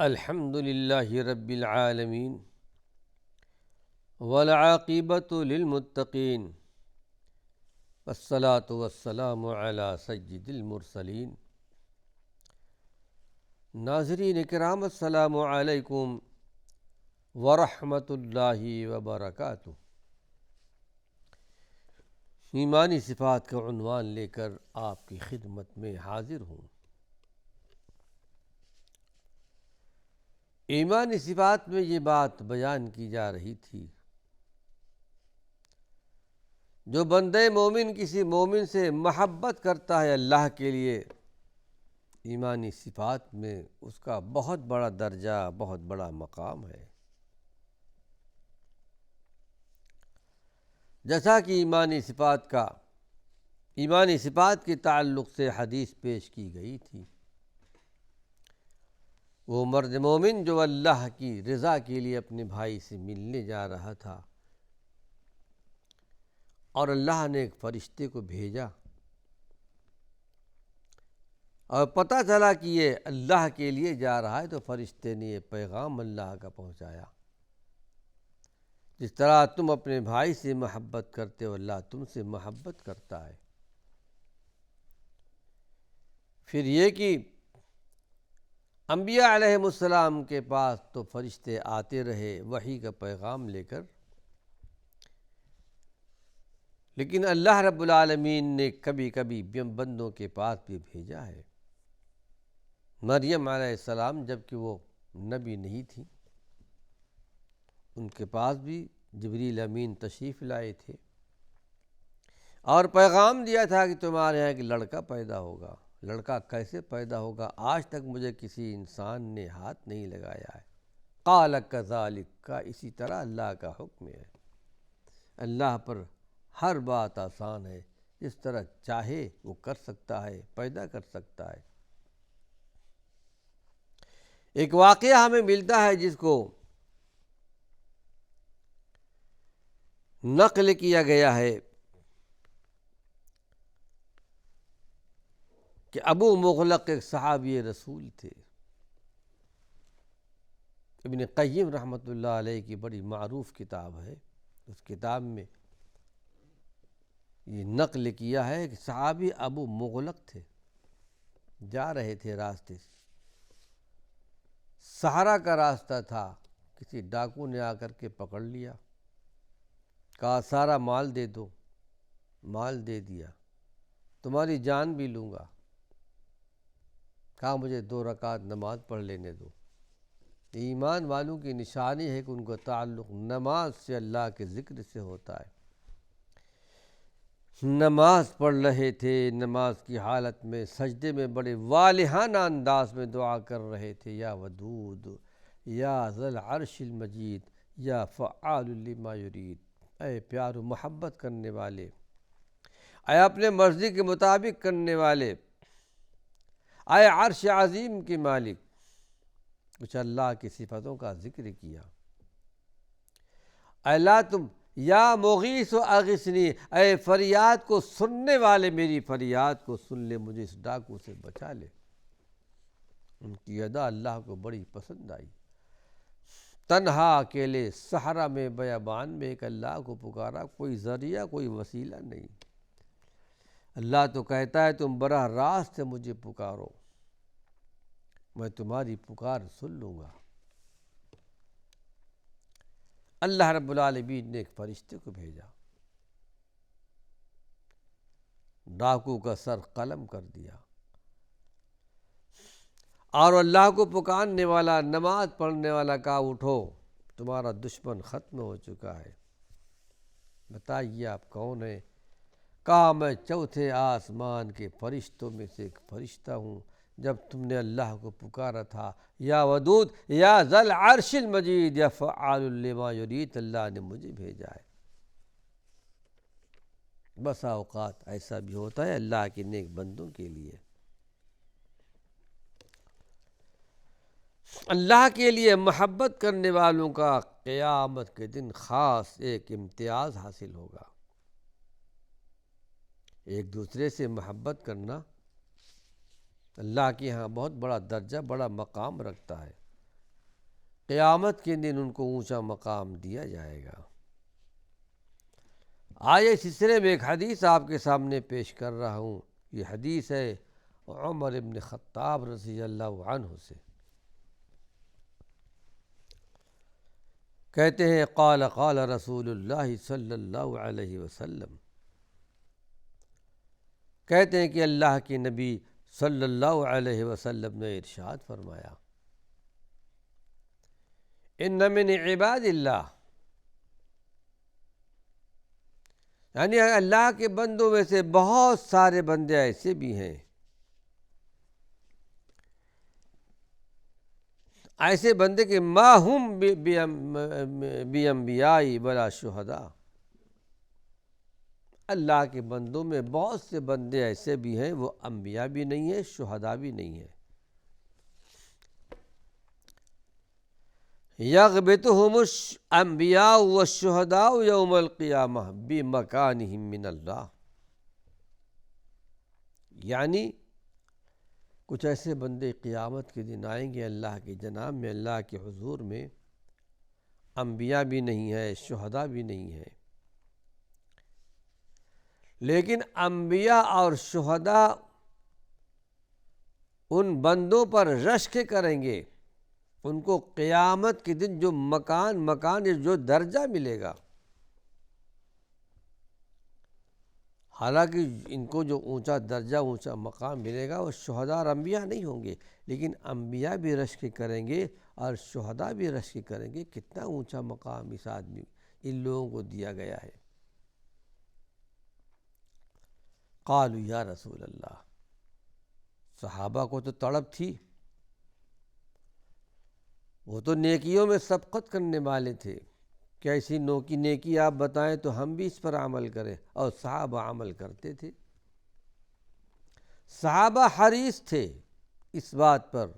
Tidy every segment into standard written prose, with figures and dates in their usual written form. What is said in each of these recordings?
الحمد للہ رب العالمین والعاقبۃ للمتقین والصلاة والسلام علی سید المرسلین۔ ناظرین کرام، السلام علیکم ورحمۃ اللہ وبرکاتہ۔ ایمانی صفات کا عنوان لے کر آپ کی خدمت میں حاضر ہوں۔ ایمانی صفات میں یہ بات بیان کی جا رہی تھی، جو بندہ مومن کسی مومن سے محبت کرتا ہے اللہ کے لیے، ایمانی صفات میں اس کا بہت بڑا درجہ، بہت بڑا مقام ہے۔ جیسا کہ ایمانی صفات کے تعلق سے حدیث پیش کی گئی تھی، وہ مرد مومن جو اللہ کی رضا کے لیے اپنے بھائی سے ملنے جا رہا تھا، اور اللہ نے ایک فرشتے کو بھیجا، اور پتہ چلا کہ یہ اللہ کے لیے جا رہا ہے، تو فرشتے نے یہ پیغام اللہ کا پہنچایا، جس طرح تم اپنے بھائی سے محبت کرتے ہو، اللہ تم سے محبت کرتا ہے۔ پھر یہ کہ انبیاء علیہم السلام کے پاس تو فرشتے آتے رہے وحی کا پیغام لے کر، لیکن اللہ رب العالمین نے کبھی کبھی بندوں کے پاس بھی بھیجا ہے۔ مریم علیہ السلام جبکہ وہ نبی نہیں تھی، ان کے پاس بھی جبریل امین تشریف لائے تھے اور پیغام دیا تھا کہ تمہارے یہاں ایک لڑکا پیدا ہوگا۔ لڑکا کیسے پیدا ہوگا؟ آج تک مجھے کسی انسان نے ہاتھ نہیں لگایا ہے۔ قال کذالک، کا اسی طرح اللہ کا حکم ہے۔ اللہ پر ہر بات آسان ہے، جس طرح چاہے وہ کر سکتا ہے، پیدا کر سکتا ہے۔ ایک واقعہ ہمیں ملتا ہے جس کو نقل کیا گیا ہے کہ ابو مغلق ایک صحابی رسول تھے۔ ابن قیم رحمۃ اللہ علیہ کی بڑی معروف کتاب ہے، اس کتاب میں یہ نقل کیا ہے کہ صحابی ابو مغلق تھے، جا رہے تھے راستے سے، صحرا کا راستہ تھا، کسی ڈاکو نے آ کر کے پکڑ لیا، کہا سارا مال دے دو، مال دے دیا، تمہاری جان بھی لوں گا، کہا مجھے 2 رکعت نماز پڑھ لینے دو۔ ایمان والوں کی نشانی ہے کہ ان کا تعلق نماز سے، اللہ کے ذکر سے ہوتا ہے۔ نماز پڑھ رہے تھے، نماز کی حالت میں سجدے میں بڑے والہانہ انداز میں دعا کر رہے تھے، یا ودود یا ذی العرش المجید یا فعال لما یرید، اے پیار و محبت کرنے والے، اے اپنے مرضی کے مطابق کرنے والے، اے عرش عظیم کے مالک۔ کچھ اللہ کی صفتوں کا ذکر کیا۔ اے اللہ تم یا مغیث و اغثنی، اے فریاد کو سننے والے، میری فریاد کو سن لے، مجھے اس ڈاکو سے بچا لے۔ ان کی ادا اللہ کو بڑی پسند آئی۔ تنہا اکیلے صحرا میں بیابان میں ایک اللہ کو پکارا، کوئی ذریعہ، کوئی وسیلہ نہیں۔ اللہ تو کہتا ہے تم براہ راست سے مجھے پکارو، میں تمہاری پکار سن لوں گا۔ اللہ رب العالمین نے ایک فرشتے کو بھیجا، ڈاکو کا سر قلم کر دیا، اور اللہ کو پکارنے والا، نماز پڑھنے والا کہا اٹھو، تمہارا دشمن ختم ہو چکا ہے، بتائیے آپ کون ہیں؟ کہا میں چوتھے آسمان کے فرشتوں میں سے ایک فرشتہ ہوں، جب تم نے اللہ کو پکارا تھا، یا ودود یا ذی العرش المجید یا فعال لما یرید، اللہ نے مجھے بھیجا ہے۔ بسا اوقات ایسا بھی ہوتا ہے اللہ کے نیک بندوں کے لیے، اللہ کے لیے محبت کرنے والوں کا قیامت کے دن خاص ایک امتیاز حاصل ہوگا۔ ایک دوسرے سے محبت کرنا اللہ کے ہاں بہت بڑا درجہ، بڑا مقام رکھتا ہے۔ قیامت کے دن ان کو اونچا مقام دیا جائے گا۔ آئے اس سلسلے میں ایک حدیث آپ کے سامنے پیش کر رہا ہوں۔ یہ حدیث ہے عمر ابن خطاب رضی اللہ عنہ سے۔ کہتے ہیں قال قال رسول اللہ صلی اللہ علیہ وسلم، کہتے ہیں کہ اللہ کے نبی صلی اللہ علیہ وسلم نے ارشاد فرمایا، ان من عباد اللہ، یعنی اللہ کے بندوں میں سے بہت سارے بندے ایسے بھی ہیں، ایسے بندے کہ ما ہم بانبیاء ولا شہداء، اللہ کے بندوں میں بہت سے بندے ایسے بھی ہیں وہ انبیاء بھی نہیں ہیں، شہداء بھی نہیں ہیں۔ یغبطہم الانبیاء والشہداء یوم القیامہ بمکانہم من اللہ، یعنی کچھ ایسے بندے قیامت کے دن آئیں گے اللہ کے جناب میں، اللہ کے حضور میں، انبیاء بھی نہیں ہے، شہداء بھی نہیں ہے، لیکن انبیاء اور شہداء ان بندوں پر رشک کریں گے، ان کو قیامت کے دن جو مکان جو درجہ ملے گا، حالانکہ ان کو جو اونچا درجہ اونچا مقام ملے گا وہ شہداء اور انبیاء نہیں ہوں گے، لیکن انبیاء بھی رشک کریں گے اور شہداء بھی رشک کریں گے۔ کتنا اونچا مقام اس آدمی ان لوگوں کو دیا گیا ہے۔ قالوا یا رسول اللہ، صحابہ کو تو تڑپ تھی، وہ تو نیکیوں میں سبقت کرنے والے تھے کہ ایسی نیکی آپ بتائیں تو ہم بھی اس پر عمل کریں، اور صحابہ عمل کرتے تھے۔ صحابہ حریص تھے اس بات پر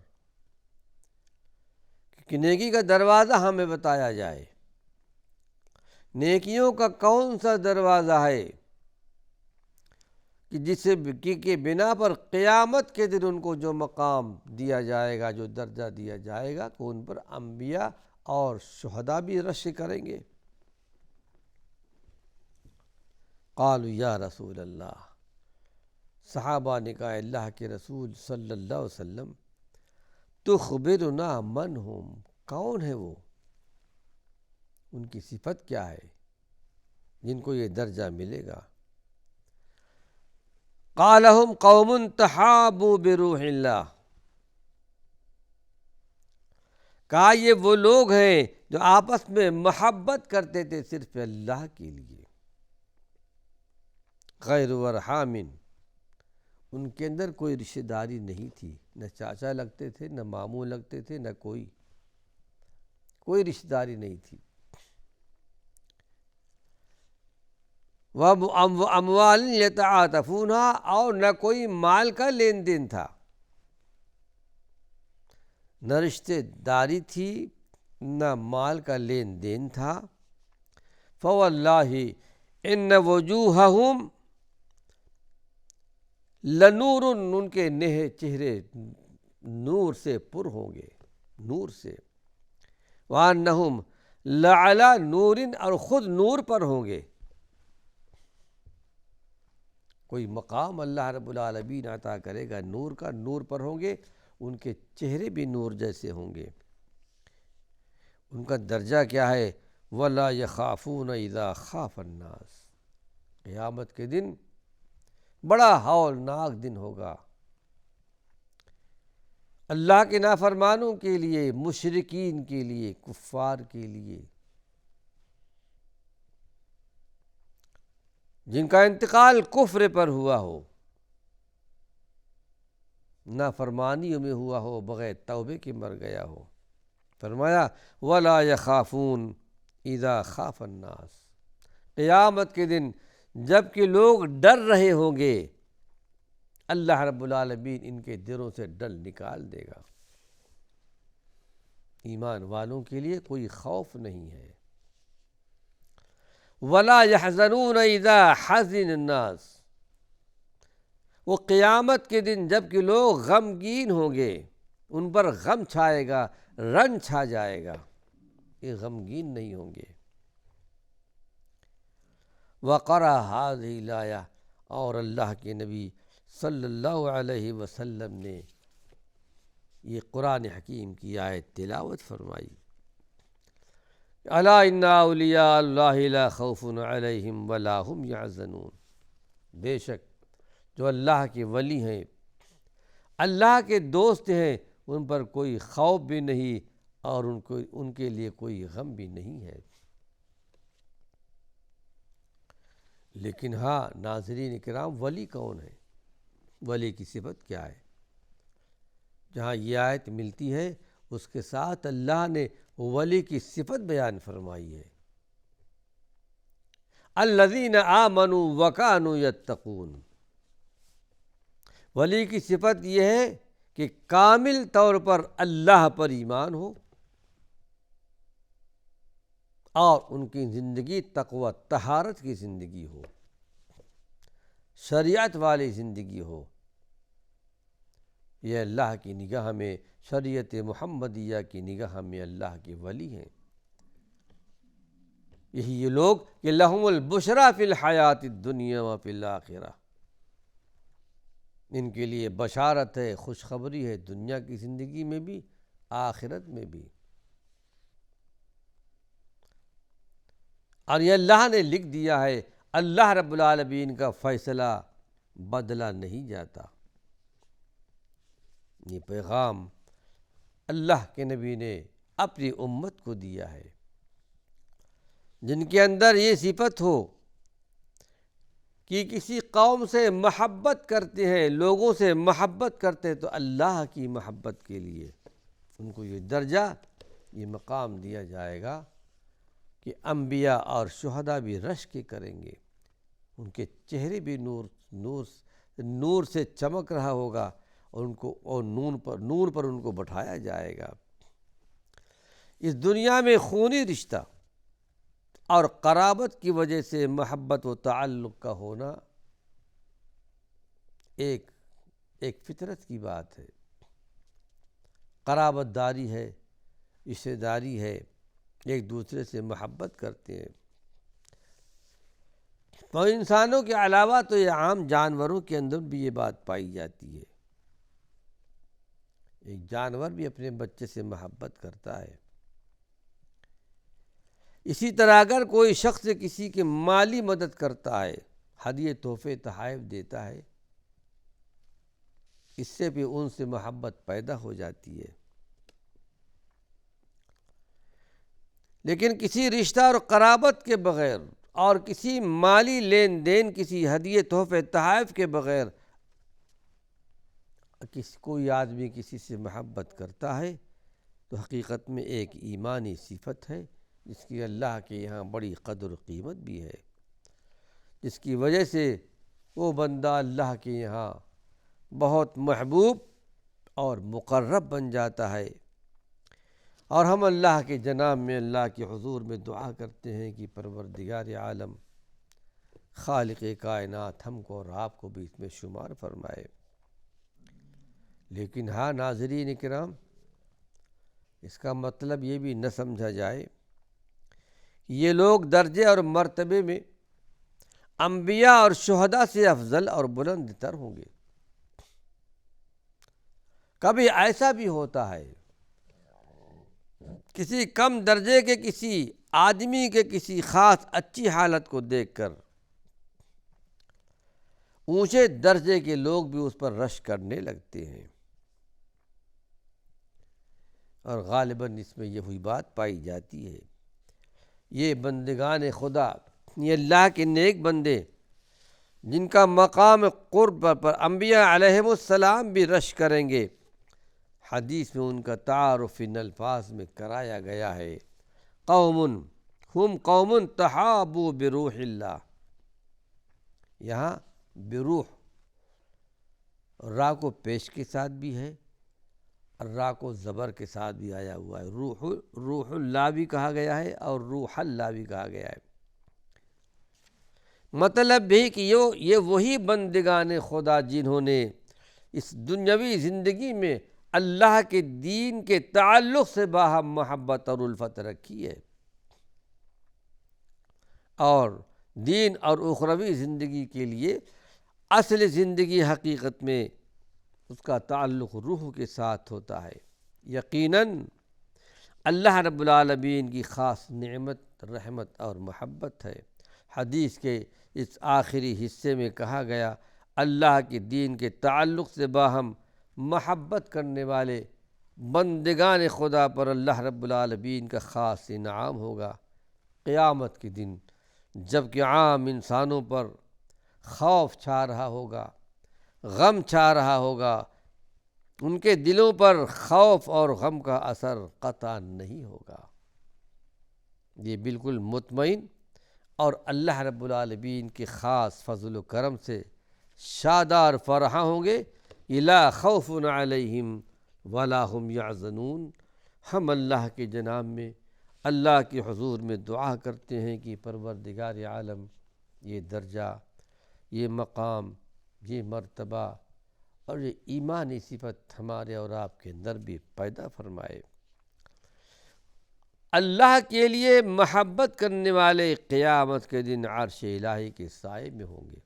کہ نیکی کا دروازہ ہمیں بتایا جائے، نیکیوں کا کون سا دروازہ ہے کہ جسے کی بنا پر قیامت کے دن ان کو جو مقام دیا جائے گا، جو درجہ دیا جائے گا، کہ ان پر انبیاء اور شہداء بھی رشک کریں گے۔ قالوا یا رسول اللہ، صحابہ نے کہا اللہ کے رسول صلی اللہ علیہ وسلم، تخبرنا من ہم، کون ہے وہ، ان کی صفت کیا ہے جن کو یہ درجہ ملے گا؟ قال ہم قوم تحابوا بروح اللہ، کہا یہ وہ لوگ ہیں جو آپس میں محبت کرتے تھے صرف اللہ کے لیے، غیر ورحام، ان کے اندر کوئی رشتہ داری نہیں تھی، نہ چاچا لگتے تھے، نہ ماموں لگتے تھے، نہ کوئی رشتہ داری نہیں تھی۔ وَأَمْوَالٍ يَتَعَاطَفُونَهَا، اور نہ کوئی مال کا لین دین تھا، نہ رشتہ داری تھی، نہ مال کا لین دین تھا۔ فَوَاللَّهِ إِنَّ وُجُوهَهُمْ لَنُورٌ، ان کے چہرے نور سے پر ہوں گے، نور سے۔ وَأَنَّهُمْ لَعَلَى نُورٍ، اور خود نور پر ہوں گے۔ کوئی مقام اللہ رب العالمین عطا کرے گا نور کا، نور پر ہوں گے، ان کے چہرے بھی نور جیسے ہوں گے۔ ان کا درجہ کیا ہے؟ وَلَا يَخَافُونَ إِذَا خَافَ النَّاسِ، قیامت کے دن بڑا ہولناک دن ہوگا اللہ کے نافرمانوں کے لیے، مشرکین کے لیے، کفار کے لیے، جن کا انتقال کفر پر ہوا ہو، نافرمانیوں میں ہوا ہو، بغیر توبے کے مر گیا ہو۔ فرمایا وَلَا يَخَافُونَ إِذَا خَافَ النَّاسِ، قیامت کے دن جب کہ لوگ ڈر رہے ہوں گے، اللہ رب العالمین ان کے دلوں سے ڈر نکال دے گا۔ ایمان والوں کے لیے کوئی خوف نہیں ہے۔ وَلَا يَحْزَنُونَ إِذَا حَزِنَ النَّاسِ، وہ قیامت کے دن جب کہ لوگ غمگین ہوں گے، ان پر غم چھائے گا، رنج چھا جائے گا، یہ غمگین نہیں ہوں گے۔ وقرأ هذه الآیہ، اور اللہ کے نبی صلی اللہ علیہ وسلم نے یہ قرآن حکیم کی آیت تلاوت فرمائی، الا ان اولیاء اللہ لا خوف علیہم ولا هم یحزنون، بے شک جو اللہ کے ولی ہیں، اللہ کے دوست ہیں، ان پر کوئی خوف بھی نہیں اور ان کے لیے کوئی غم بھی نہیں ہے۔ لیکن ہاں ناظرین کرام، ولی کون ہے؟ ولی کی صفت کیا ہے؟ جہاں یہ آیت ملتی ہے اس کے ساتھ اللہ نے ولی کی صفت بیان فرمائی ہے، الذین آمنوا وکانوا یتقون۔ ولی کی صفت یہ ہے کہ کامل طور پر اللہ پر ایمان ہو اور ان کی زندگی تقوی طہارت کی زندگی ہو، شریعت والی زندگی ہو۔ یہ اللہ کی نگاہ میں، شریعت محمدیہ کی نگاہ میں اللہ کے ولی ہیں۔ یہی یہ لوگ کہ لہم البشریٰ فی الحیات الدنیا وفی الآخرہ، ان کے لیے بشارت ہے، خوشخبری ہے، دنیا کی زندگی میں بھی، آخرت میں بھی۔ اور یہ اللہ نے لکھ دیا ہے، اللہ رب العالمین کا فیصلہ بدلا نہیں جاتا۔ یہ پیغام اللہ کے نبی نے اپنی امت کو دیا ہے۔ جن کے اندر یہ صفت ہو کہ کسی قوم سے محبت کرتے ہیں، لوگوں سے محبت کرتے ہیں، تو اللہ کی محبت کے لیے ان کو یہ درجہ، یہ مقام دیا جائے گا کہ انبیاء اور شہداء بھی رشک کریں گے، ان کے چہرے بھی نور سے چمک رہا ہوگا، اور نور پر ان کو بٹھایا جائے گا۔ اس دنیا میں خونی رشتہ اور قرابت کی وجہ سے محبت و تعلق کا ہونا ایک فطرت کی بات ہے، قرابت داری ہے، رشتہ داری ہے، ایک دوسرے سے محبت کرتے ہیں۔ اور انسانوں کے علاوہ تو یہ عام جانوروں کے اندر بھی یہ بات پائی جاتی ہے، ایک جانور بھی اپنے بچے سے محبت کرتا ہے۔ اسی طرح اگر کوئی شخص کسی کی مالی مدد کرتا ہے، ہدیے تحفے تحائف دیتا ہے، اس سے بھی ان سے محبت پیدا ہو جاتی ہے۔ لیکن کسی رشتہ اور قرابت کے بغیر اور کسی مالی لین دین، کسی ہدیے تحفے تحائف کے بغیر کوئی آدمی کسی سے محبت کرتا ہے تو حقیقت میں ایک ایمانی صفت ہے، جس کی اللہ کے یہاں بڑی قدر و قیمت بھی ہے، جس کی وجہ سے وہ بندہ اللہ کے یہاں بہت محبوب اور مقرب بن جاتا ہے۔ اور ہم اللہ کے جناب میں، اللہ کے حضور میں دعا کرتے ہیں کہ پروردگار عالم، خالق کائنات، ہم کو اور آپ کو بھی اس میں شمار فرمائے۔ لیکن ہاں ناظرین کرام، اس کا مطلب یہ بھی نہ سمجھا جائے کہ یہ لوگ درجے اور مرتبے میں انبیاء اور شہداء سے افضل اور بلند تر ہوں گے۔ کبھی ایسا بھی ہوتا ہے، کسی کم درجے کے کسی آدمی کے کسی خاص اچھی حالت کو دیکھ کر اونچے درجے کے لوگ بھی اس پر رشک کرنے لگتے ہیں، اور غالباً اس میں یہ ہوئی بات پائی جاتی ہے۔ یہ بندگان خدا، یہ اللہ کے نیک بندے، جن کا مقام قرب پر انبیاء علیہم السلام بھی رشک کریں گے، حدیث میں ان کا تعارف ان الفاظ میں کرایا گیا ہے، قوم تحابوا بروح اللہ۔ یہاں بروح را کو پیش کے ساتھ بھی ہے، را کو زبر کے ساتھ بھی آیا ہوا ہے، روح اللہ بھی کہا گیا ہے اور روح اللہ بھی کہا گیا ہے۔ مطلب بھی کہ یہ وہی بندگان خدا جنہوں نے اس دنیاوی زندگی میں اللہ کے دین کے تعلق سے باہم محبت اور الفت رکھی ہے، اور دین اور اخروی زندگی کے لیے اصل زندگی حقیقت میں اس کا تعلق روح کے ساتھ ہوتا ہے۔ یقیناً اللہ رب العالمین کی خاص نعمت، رحمت اور محبت ہے۔ حدیث کے اس آخری حصے میں کہا گیا، اللہ کے دین کے تعلق سے باہم محبت کرنے والے بندگان خدا پر اللہ رب العالمین کا خاص انعام ہوگا قیامت کے دن، جب کہ عام انسانوں پر خوف چھا رہا ہوگا، غم چھا رہا ہوگا، ان کے دلوں پر خوف اور غم کا اثر قطع نہیں ہوگا۔ یہ بالکل مطمئن اور اللہ رب العالمین کے خاص فضل و کرم سے شادار فرحاں ہوں گے۔ لا خوف علیہم ولا هم یحزنون۔ ہم اللہ کے جناب میں، اللہ کے حضور میں دعا کرتے ہیں کہ پروردگار عالم یہ درجہ، یہ مقام، یہ مرتبہ اور یہ ایمانی صفت ہمارے اور آپ کے اندر بھی پیدا فرمائے۔ اللہ کے لیے محبت کرنے والے قیامت کے دن عرش الہی کے سائے میں ہوں گے،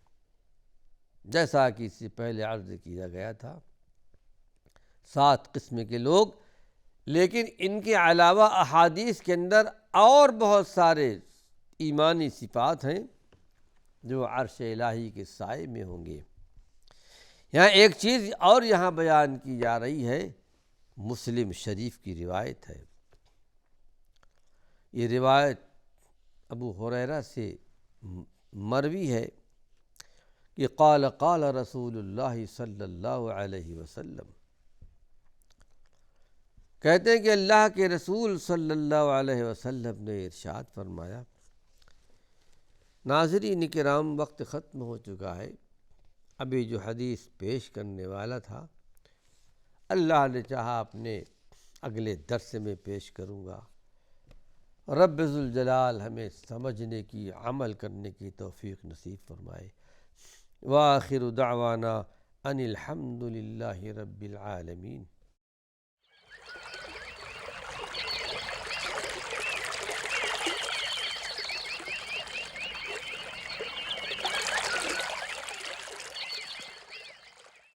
جیسا کہ اس سے پہلے عرض کیا گیا تھا۔ 7 قسم کے لوگ، لیکن ان کے علاوہ احادیث کے اندر اور بہت سارے ایمانی صفات ہیں جو عرش الہی کے سائے میں ہوں گے۔ یہاں ایک چیز اور یہاں بیان کی جا رہی ہے، مسلم شریف کی روایت ہے۔ یہ روایت ابو ہریرہ سے مروی ہے کہ قال رسول اللہ صلی اللہ علیہ وسلم، کہتے ہیں کہ اللہ کے رسول صلی اللہ علیہ وسلم نے ارشاد فرمایا۔ ناظرین کرام، وقت ختم ہو چکا ہے۔ ابھی جو حدیث پیش کرنے والا تھا، اللہ نے چاہا اپنے اگلے درس میں پیش کروں گا۔ رب ذوالجلال ہمیں سمجھنے کی، عمل کرنے کی توفیق نصیب فرمائے۔ وآخر دعوانا ان الحمد للہ رب العالمین۔